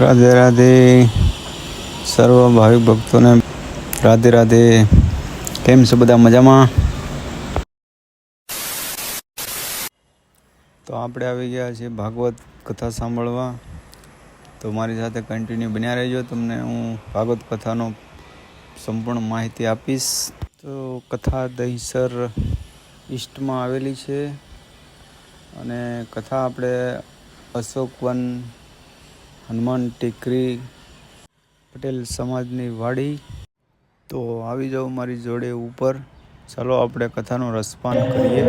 રાધે રાધે સર્વ ભાવિક ભક્તોને રાધે રાધે. કેમ છે બધા? મજામાં? તો આપણે આવી ગયા છીએ ભાગવત કથા સાંભળવા. તો મારી સાથે કન્ટિન્યુ બન્યા રહેજો. તમને હું ભાગવત કથાનો સંપૂર્ણ માહિતી આપીશ. તો કથા દહીસર ઈસ્ટમાં આવેલી છે અને કથા આપણે અશોકવન હનુમાન ટેકરી પટેલ સમાજની વાડી. તો આવી જાઓ મારી જોડે ઉપર. ચાલો આપણે કથાનો રસપાન કરીએ.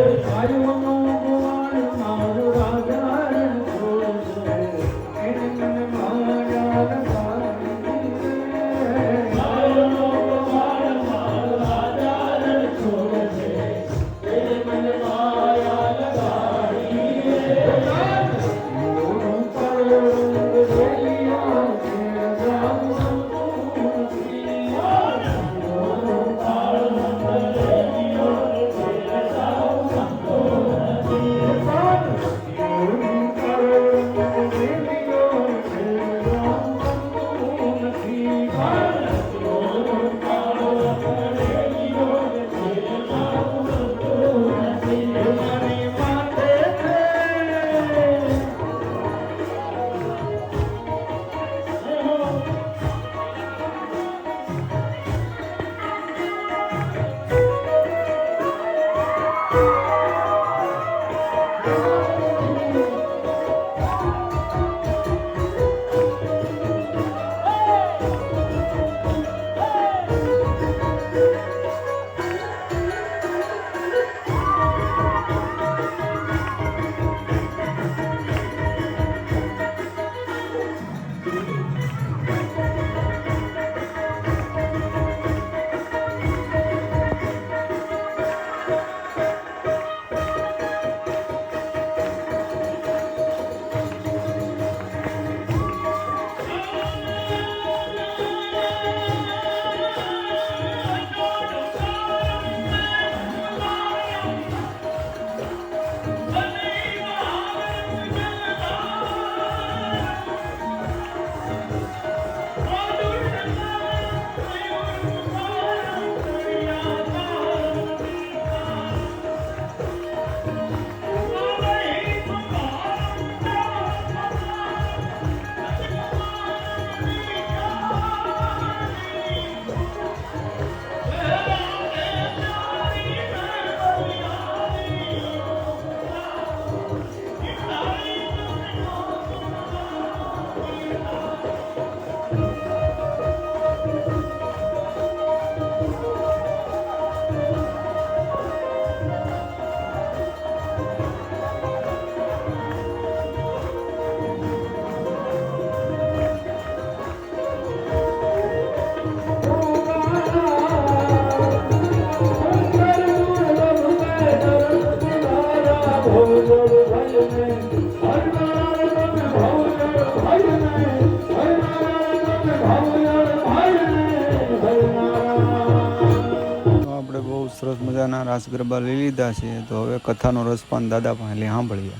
આપણે બહુ સરસ મજાના રાસ ગરબા લઈ લીધા છે. તો હવે કથાનો રસપાન દાદા પાસે સાંભળીએ.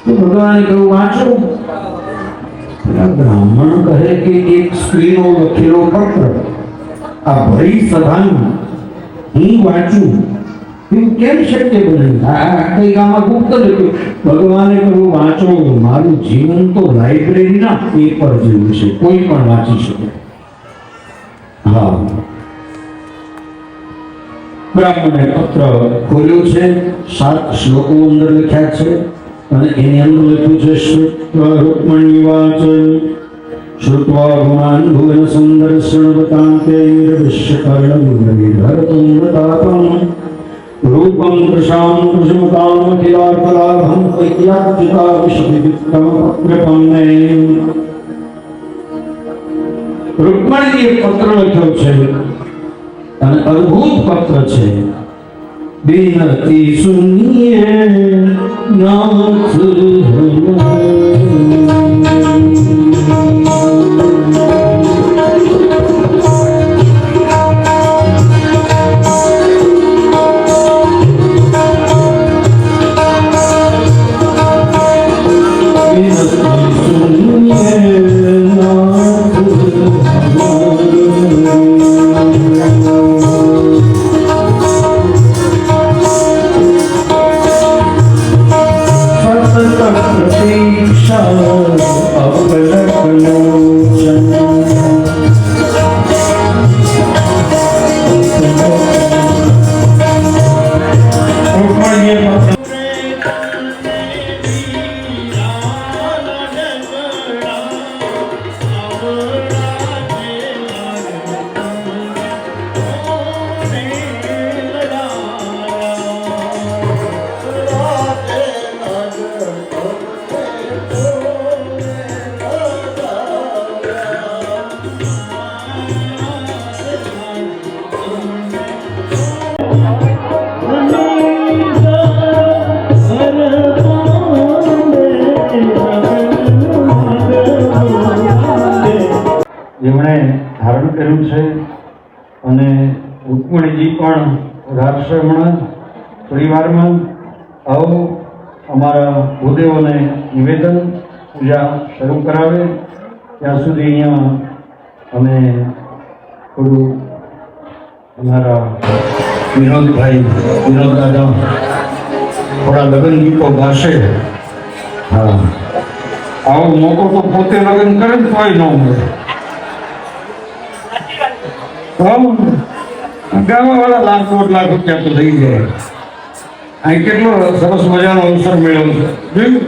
ભગવાને કહ્યું વાંચો. બ્રાહ્મણ કહે કે એક સ્ત્રીનો લખેલો પત્ર આ ભરી સભામાં હું વાંચું એવું કેમ શક્ય બને? કઈ ગામમાં ગુપ્ત લખ્યું. ભગવાને કહ્યું વાંચો. મારું જીવન તો લાઇબ્રેરીના પેપર જેવું છે, કોઈ પણ વાંચી શકે. હા, બ્રાહ્મણે પત્ર ખોલ્યો છે. 7 શ્લોકો અંદર લખ્યા છે અને એની અંદર લખ્યું છે શ્રુત્વા રૂક્મણ્યવાચ શ્રુત્વા ગુણાન ભુવન સુંદરસ્યણવતાંતે નિર્વિશ્યકર્ણમ વિધર્તું પ્રતાપમ રૂપમ કૃશામ કૃષ્મતામ કિલાકલાભમ પૈયાચ્યુતા વિશ્વવિદિત્તમ પત્રપન્ને. રૂક્મણીએ પત્ર લખ્યો છે અને અદ્ભુત પત્ર છે. बिनती सुनिए नाथ प्रतीक्षा જેમણે ધારણ કર્યું છે અને રૂકમણીજી પણ રાક્ષમણ પરિવારમાં આવો અમારા ભૂદેવોને નિવેદન પૂજા શરૂ કરાવે ત્યાં સુધી અહીંયા અમે થોડું અમારા વિનોદભાઈ વિનોદ દાદા થોડા લગ્ન ગીતો ગાશે. હા, આવો મોકો તો પોતે લગ્ન કરે ને તોય ન મળે. ગામા વાળા લાખ રૂપિયા તો લઈ જાય. અહીં કેટલો સરસ મજાનો અવસર મેળવ્યો છે. જોયું,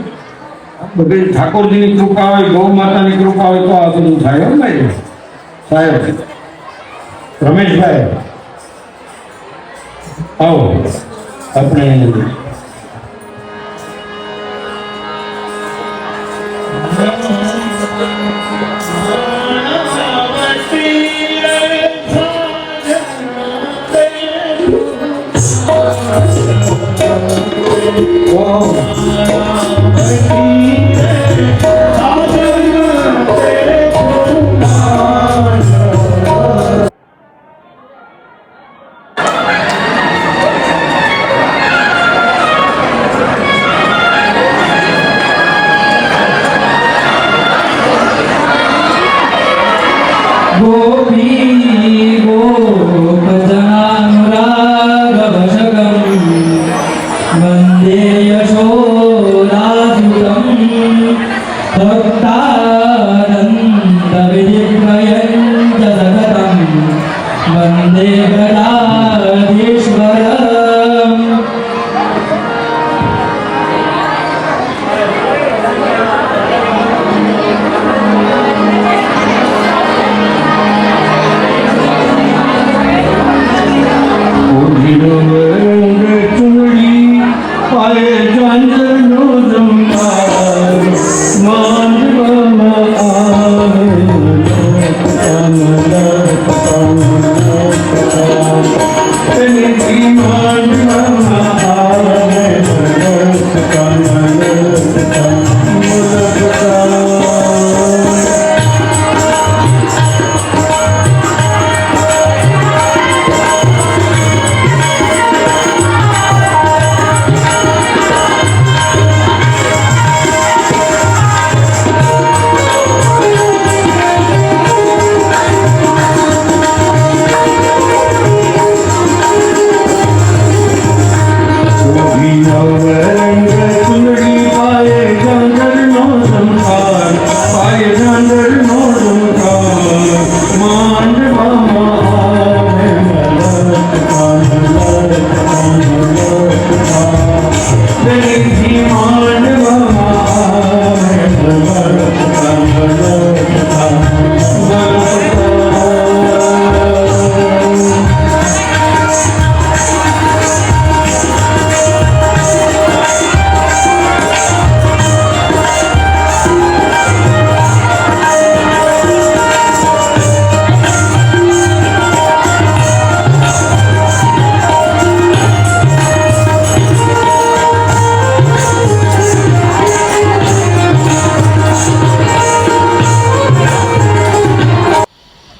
બધી ઠાકોરજીની કૃપા હોય, ગૌ માતાની કૃપા હોય તો આ બધું થાય. એમ નહીં સાહેબ? રમેશભાઈ આવો આપણે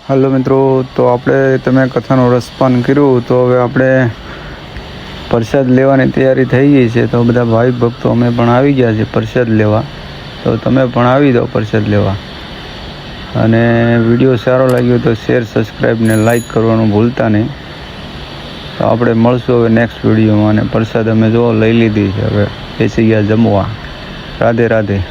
હેલો મિત્રો, તો આપણે તમે કથાનું રસપાન કર્યું, તો હવે આપણે પ્રસાદ લેવાની તૈયારી થઈ ગઈ છે. તો બધા ભાઈ ભક્તો અમે પણ આવી ગયા છે પ્રસાદ લેવા, તો તમે પણ આવી જાઓ પ્રસાદ લેવા. અને વિડીયો સારો લાગ્યો તો શેર, સબસ્ક્રાઈબ ને લાઈક કરવાનું ભૂલતા નહીં. તો આપણે મળશું હવે નેક્સ્ટ વિડીયોમાં. અને પ્રસાદ અમે જો લઈ લીધી છે, હવે બેસી ગયા જમવા. રાધે રાધે.